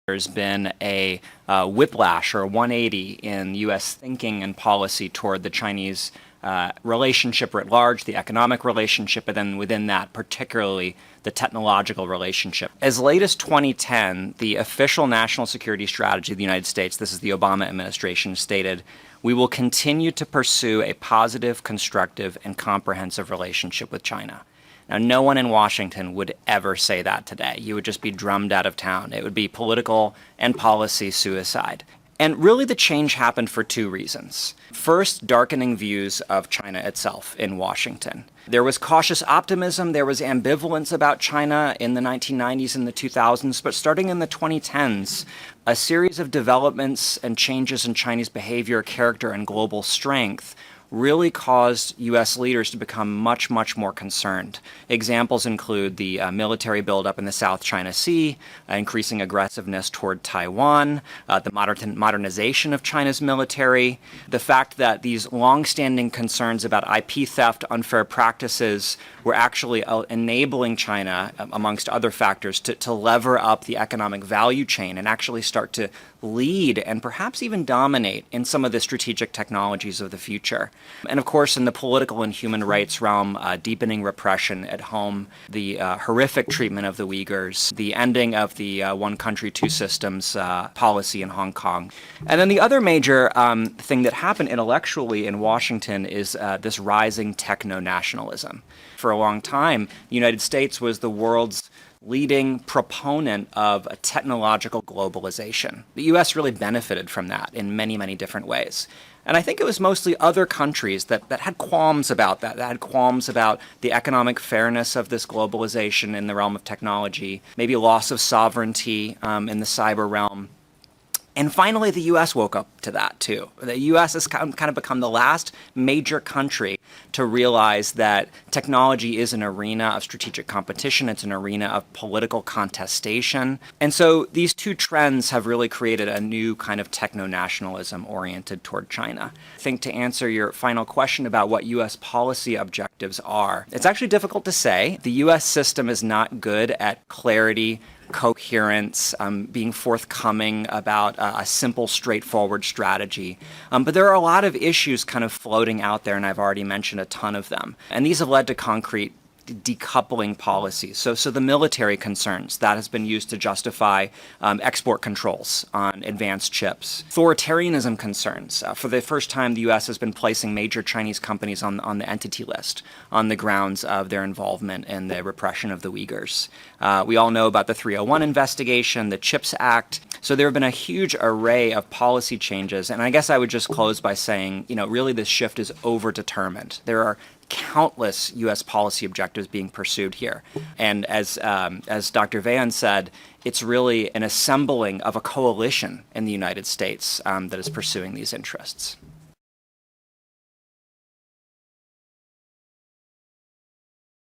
There's been a whiplash or a 180 in U.S. thinking and policy toward the Chinese relationship writ large, the economic relationship, and then within that, particularly the technological relationship. As late as 2010, the official national security strategy of the United States, this is the Obama administration, stated, "We will continue to pursue a positive, constructive, and comprehensive relationship with China." Now, no one in Washington would ever say that today. You would just be drummed out of town. It would be political and policy suicide. And really the change happened for two reasons. First, darkening views of China itself in Washington. There was cautious optimism, there was ambivalence about China in the 1990s and the 2000s, but starting in the 2010s, a series of developments and changes in Chinese behavior, character, and global strength really caused U.S. leaders to become much, much more concerned. Examples include the military buildup in the South China Sea, increasing aggressiveness toward Taiwan, the modernization of China's military, the fact that these long-standing concerns about IP theft, unfair practices, were actually enabling China, amongst other factors, to lever up the economic value chain and actually start to lead and perhaps even dominate in some of the strategic technologies of the future. And of course, in the political and human rights realm, deepening repression at home, the horrific treatment of the Uyghurs, the ending of the one country, two systems policy in Hong Kong. And then the other major thing that happened intellectually in Washington is this rising techno-nationalism. For a long time, the United States was the world's leading proponent of a technological globalization. The U.S. really benefited from that in many, many different ways. And I think it was mostly other countries that had qualms about that had qualms about the economic fairness of this globalization in the realm of technology, maybe loss of sovereignty in the cyber realm. And finally, the U.S. woke up to that, too. The U.S. has kind of become the last major country to realize that technology is an arena of strategic competition. It's an arena of political contestation. And so these two trends have really created a new kind of techno-nationalism oriented toward China. I think to answer your final question about what U.S. policy objectives are, it's actually difficult to say. The U.S. system is not good at clarity, coherence, being forthcoming about a simple, straightforward strategy. But there are a lot of issues kind of floating out there, and I've already mentioned a ton of them. And these have led to concrete decoupling policies. So the military concerns, that has been used to justify export controls on advanced chips. Authoritarianism concerns. For the first time, the U.S. has been placing major Chinese companies on the entity list on the grounds of their involvement in the repression of the Uyghurs. We all know about the 301 investigation, the CHIPS Act. So there have been a huge array of policy changes. And I guess I would just close by saying, really this shift is overdetermined. There are countless U.S. policy objectives being pursued here. And as Dr. Van said, it's really an assembling of a coalition in the United States that is pursuing these interests.